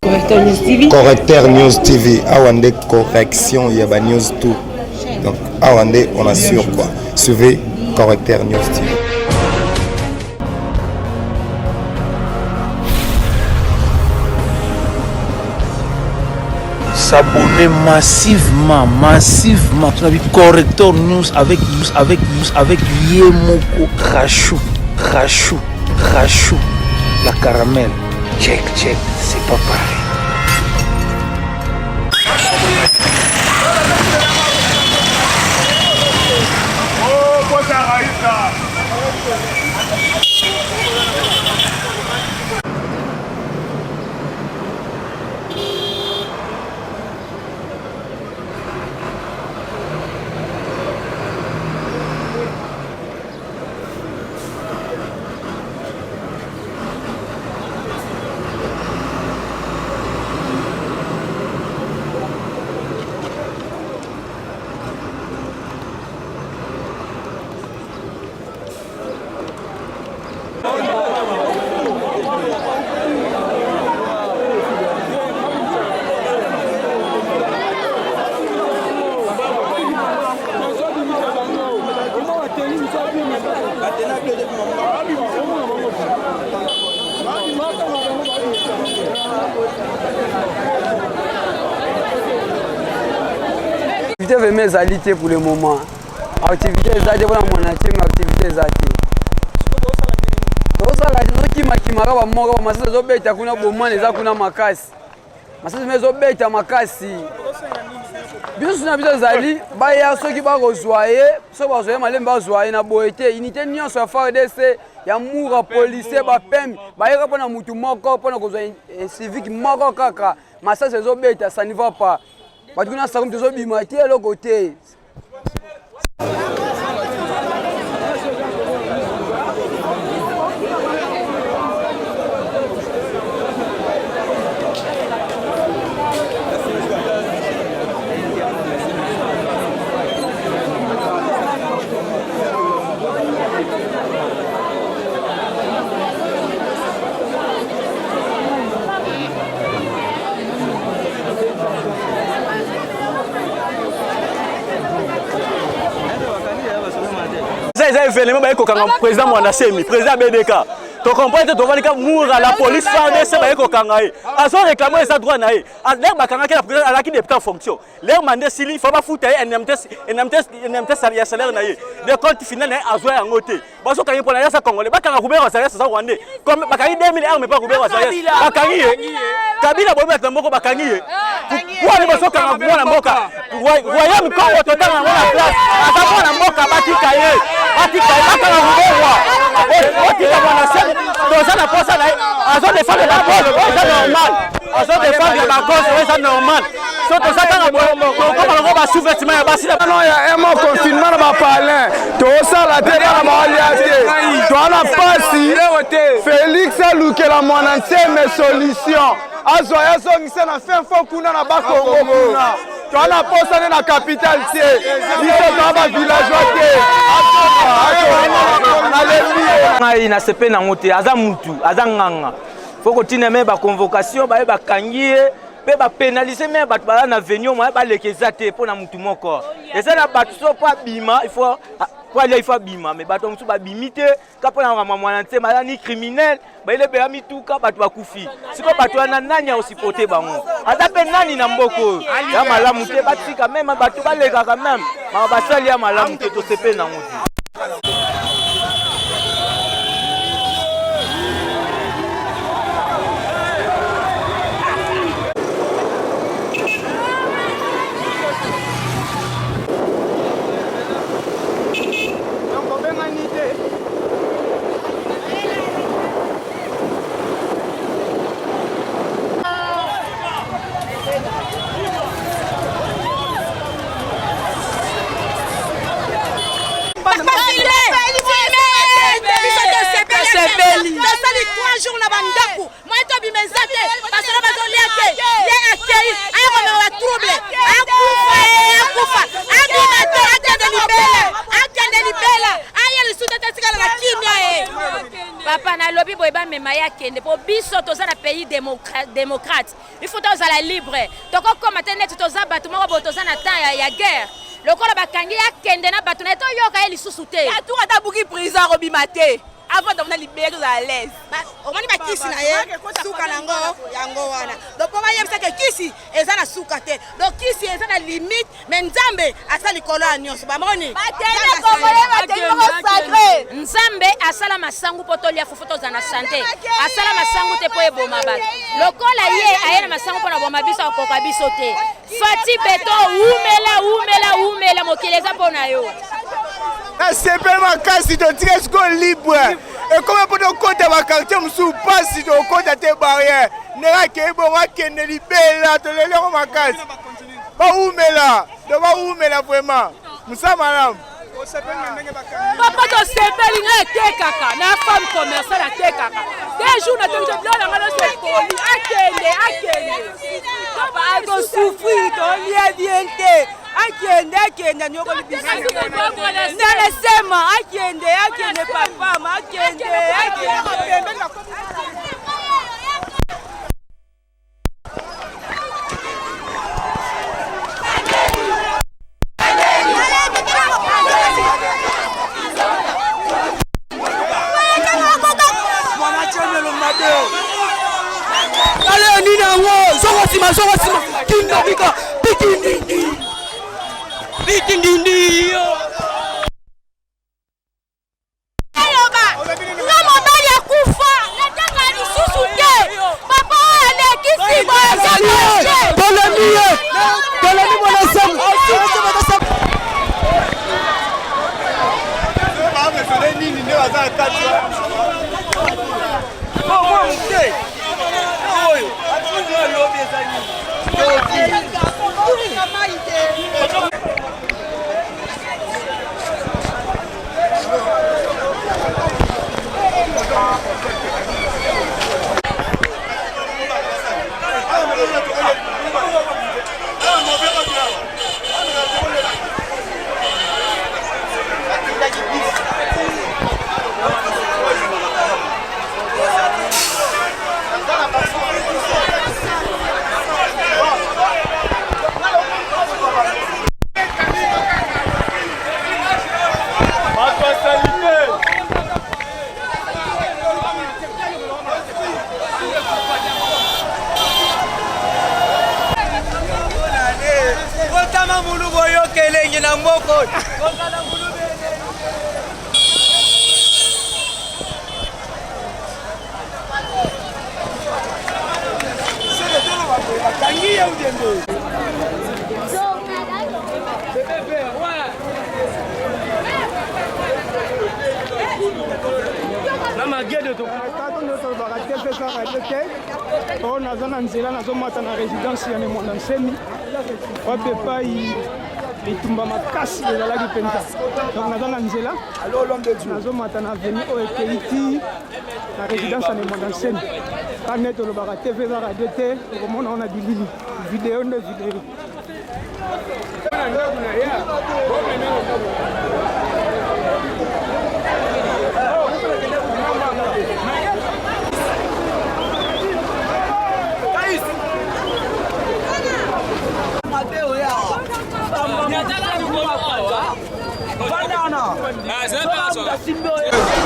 Correcteur News TV. Correcteur News TV. Awande correction, il y a news tout. Donc, Awande, on assure quoi. Suivez Correcteur News TV. S'abonner massivement sur la Correcteur News avec Yemoko Rachou, la caramel. Check, c'est pas pareil. Mes alités pour le moment. Activité zate pour mon activité, activité zate. Tosa la dino kimaka ba moko masasa zo beta kuna bomane za kuna makasi. Masasa mezo beta makasi. Biso na biso zali ba ya soki ba kozwaye, so ba zoye malemba kozwaye na boete, unité nyonso ya FARDC ya mura policier ba pem, ba yeka pona mutu moko pona kozwa civique moko kaka. Masasa zo beta ça ne va pas. Parce que nous avons besoin de bimatier à l'autre côté. Événement ba ekokanga président Mwanasemi, président BDK. To comprendre to valika moura la police FARDC ba ekokanga e. Azo réclamer sa droit na e. L'air bakanga ke la président alaki des en fonction. L'air mandé sili fa ba futa e NMT salaire na e. De compte final na azo ya ngote. Baso kangi pona ya sa congolais bakanga kubera salaire sa rwandais. Comme bakangi 2000 armes pas kubera salaire. Bakangi e. Kabila bobe tamboko bakangi e. Kwa ni baso kanga mwana mboka. Royaume Congo totanga mwana place. Asa mwana mboka batika ye. Batika bakanga kubera. Batika mwana sema. Dans la poste là, azo défendre la cause, c'est normal. Azo défendre la cause, c'est normal. Surtout ça quand on va sous-vêtement ya basi. Non, il y a un confinement dans ma palin. Tout ça la tête dans ma aliaté. Toi la passi. Félix a loué la monnaie mes solutions. Azo ya zongisa na fin fo kuna na ba Congo kuna. Toi la poste dans la capitale tie. Biso dans ba villageois tie. Ngai na sepe na ngote aza mutu azanganga faut continuer mais ba convocation ba kangie pe ba pénaliser mais ba bala na venir moi ba lekeza te pona mutu moko eza na batu so pas bima il faut bima mais bato mutu ba bimite ka pona mwana nte mala ni criminel ba ile be amituka batu bakufi siko batu na nani au supporter bango ata pe nani na mboko ya malamu te batika même batu baleka quand même ma basali ya malamu te to sepe na ngote. démocrate. Il faut tous aller libre. Donc comme maintenant tu as bâtiment botoza na temps ya guerre. Le corps bakangi ya kende na bâtiment to yoka eli susute. Ya tout ata buki prison robimate. Avant de venir libérer à l'aise. On va dire kisi na ye suka nango yango wana. Donc on va dire que kisi ezana suka te. Donc kisi ezana limite mais nzambe asa likolo anyos. Ba moni. Nzambe asala masangu potolia fufuto za na santé. Asala masangu te po eboma ba. Lokola ye ayena masangu po na boma biso akoka biso te. Fati beto umela mokeleza po na yo. C'est pas makasi de tres go libre. Et comment pour nos comptes à quartier msou passe si nos comptes à tes barrières. Nera ke bon wa ke ne libela to le le makasi. Ba umela, de ba umela vraiment. Musa madame. Papa to sepeli na te kaka na femme commerçante na te kaka. Des jours na te bien na ngana se poli akende. Papa ago souffrir to liediente. Akende nyoko libisi. Ndele sema akende papa ma akende. Allez, Ninango, Sorosima, Kindabika, Pikindindi. On a un nzela na zomata na résidence ya Mwana Nsemi wape pai itumba makasi ezalaki penza donc naza na nzela nazomata na avenue oyo ekeiti na résidence ya Mwana Nsemi kane tolobaka TV eza radio te okomona ona bilili video nde video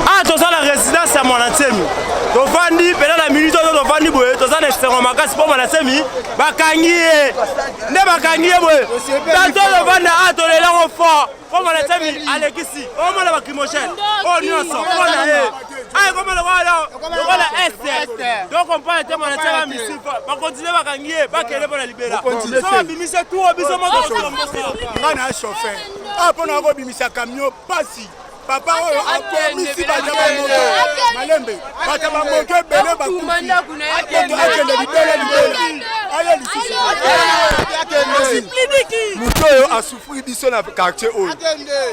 Ah, toza la résidence à Mwana Nsemi. Tovandi pendant la minute tovandi boye toza na esengo makasi po Mwana Nsemi bakangi nde bakangi boye. Tanto tovanda atolela ngo fort po Mwana Nsemi alekisi. O mona bakrimogène. O nyonso ona ye. Ay comme le voilà est. Donc on peut être Mwana Nsemi misi ba continuer bakangi ba kele pour la libéra. So bimisa tout biso mo ngana chauffeur. Ah pona ko bimisa camion pasi. Papa oyo akomisi bajaba moto malembe bajaba moto bele bakufi akende libele aye lisusu moto oyo asufri biso na quartier oyo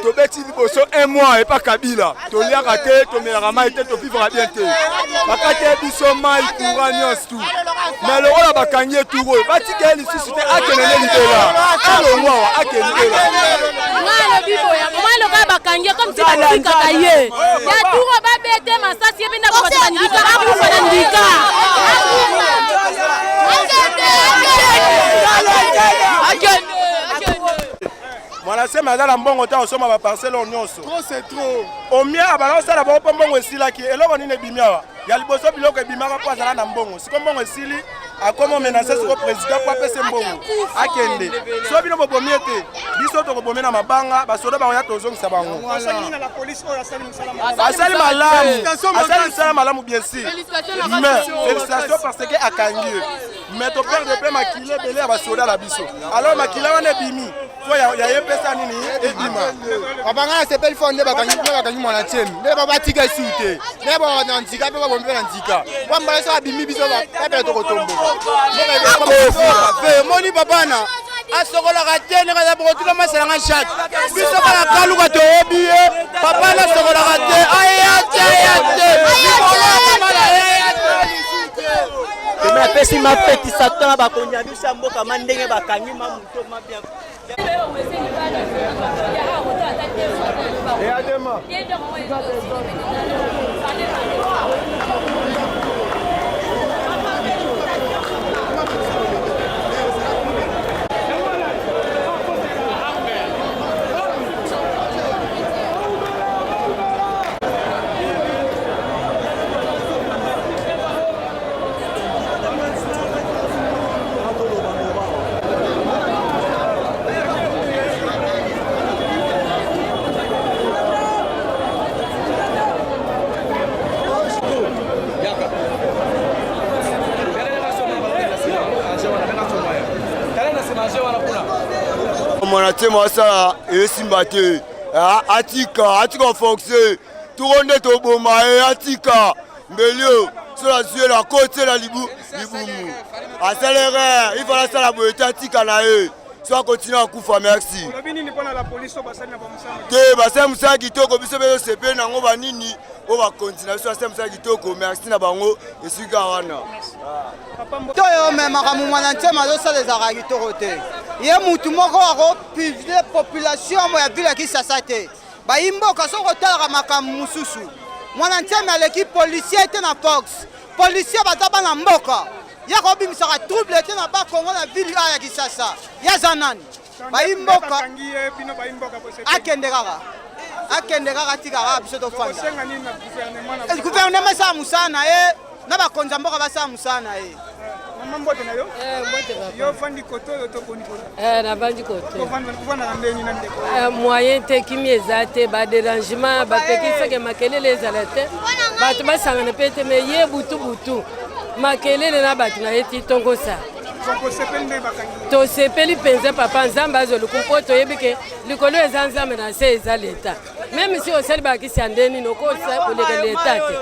tobeti liboso un mois epa Kabila toliaka te tomelaka mai te tofivaka bien te bakati biso mai courant nyonso tu mais lokola bakangi eturo oyo batika lisusu te akende ne libela alongwa akende comme si batikaka ye ya turo babete masasi ebenda kokota ndika akufa na ndika Mwana sema azala mbongo ta osoma ba parcelle nyonso. Trop c'est trop. Au mia balance la ba mbongo esilaki eloko nini bimiawa. Ya liboso biloko ebimaka po azala na mbongo. Siko mbongo esili akomo menacer siko président po apese mbongo. Akende. So bino bobomi ete biso to bobomi na mabanga basoda ba ya tozongisa bango. Basali na la police oyo asali musala. Asali malamu. Asali musala malamu bien sûr. Mais félicitations parce que akangi. Mais to perdre pe makile belé ya basoda la biso. Alors makila wana bimi. Ya yepesa nini edima babanga sepeli fonde bakanyi mwana temi ne babatika sute ne ba na ntika pe babombe na ntika bambala so abimi biso ba pe to kotombo pe moni babana asokola ka tene ka bo tika masala nga chat biso ka kalu ka to obiye papa na sokola ka te ayate me pesi ma petit satan ba konya bisa mboka mandenge bakangi ma muto mabia. Et à demain. Mwana tema sala esimba te atika fonction tourne to boma atika mbelio cela suit la côte la libumu accélère il va la boîte atika na soit continue à kufa merci la police basali na bamusala te basali musala kitoko biso bezo sepe nango banini o ba continue so basali musala kitoko merci na bango esika wana toyo memaka mwana ntema azosala ezalaka kitoko te ye mutu moko akopivile population ya vile ya Kisasa te bayimboka soki otalaka makambo mosusu mwana ntema aleki policier te na fox policier baza bana mboka ye kobimisaka trouble te na bakongo na vile ya Kisasa yaza nani bayimboka akende kaka tikaka biso tofanda gouvernement esala mosala na ye na bakonzi ya mboka basala mosala na ye. Mbote na yo? Mbote papa. Yo fandi koto yo to koni koto? Na fandi koto. Kufanda na mbeni na ndeko? Moyen te kimi ezate ba dérangement ba pekisa ke makelele ezalate. Batu basangana pete me ye butu. Makelele na batu na yeti tongosa. Soko sepeli nde bakangi. To sepeli penze papa nzamba azolu kumpoto yebike likolo ezanzame na se ezaleta. Même si on sait ba kisi andeni noko sa koleka leta te.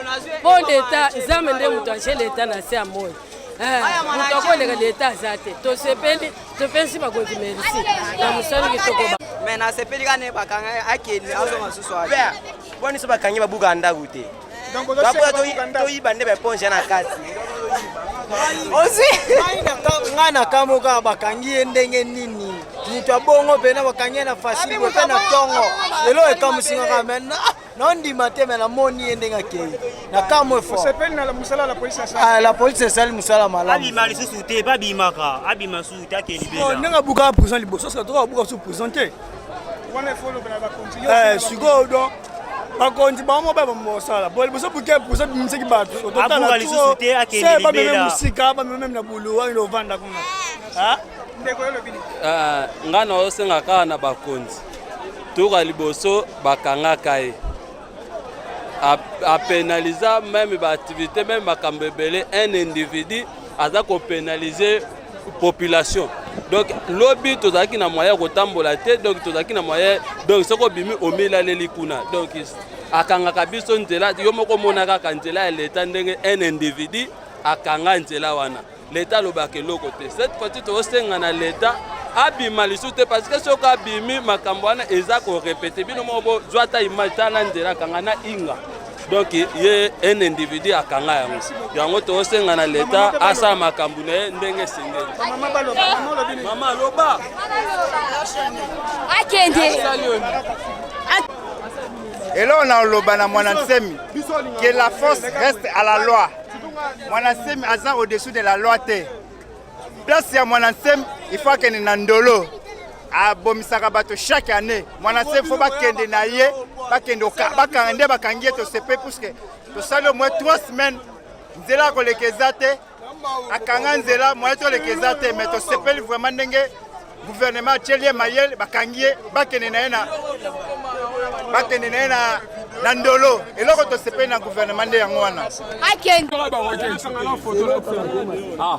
Po leta nzambe nde mutu ache leta na se amoyo. Mutokoleka leta zate to sepeli to pensi bakonzi merci na musali kitoko ba mais na sepeli kane bakanga akeni azo masusu aje boni so bakangi babuka ndaku te donc to yibande ba ponje na kati osi ngana kamoka bakangi ndenge nini mutu abongo pena bakangi na fasili pena tongo lelo ekamusinga kamena nondi mateme na moni ndenga kei na kamo fo sepeli na la musala la police ça la police sali musala malamu abi mali susu te ba bimaka abi masu ta ke libela ndenga buka prison liboso ça doit buka sous présenter wana follow na bakonzi sigo do bakonzi bamo ba mosala bo liboso buka prison bimiseki bato total na susu te akeni libela ba même musika ba même na bulu wa ino vanda kuna ndeko yolo bini ngana osenga kana bakonzi tuka liboso bakanga kai a pénaliser même l'activité, même un individu, a pénaliser la population. Donc, lobby, tout ça qui n'a moyen de tambola tête, donc tout ça qui n'a moyen, donc ce qu'on bimi au milieu de l'ikuna. Donc, à Kangakabiso Ntela, Yomoko Monaka Kantela, l'État un individu, à Kanga Ntela Wana. L'État le baké l'autre côté. Cette petite ossenga na l'État, abima lisute parce que ce qu'a bimi makambwana eza ko répéter bino mobo zwata imatala ndela kangana inga donc ye un individu akanga yango yango to senga na leta asa makambu na ndenge sengeli mama loba akende et là on a loba na mwana nsemi que la force reste à la loi Mwanasemi aza au-dessous de la loi te. Place ya Mwanasemi, il faut que na ndolo. Abomisaka bato chaque année. Mwanasemi faut bakende na ye, bakende bakande bakangie to sepe parce que to sala au moins 3 semaines. Nzela ko lekezate. Akanga nzela moya to lekezate mais to sepe vraiment ndenge gouvernement Tchelie Mayel bakangie bakende na na bakende na Nandolo et là quand on se paye dans gouvernement de Yangwana. Akende. Ah,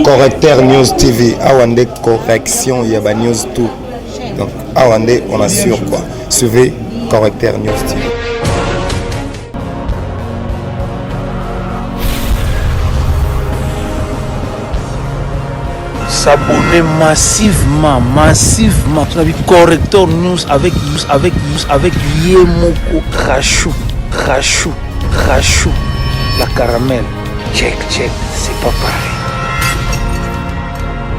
Correcteur News TV, Awande correction, il y a News tout. Donc Awande, on assure quoi. Suivez Correcteur News TV. S'abonner massivement. Tu as vu Correcteur News avec Yemoko Crachou, la caramel. Check, c'est pas pareil.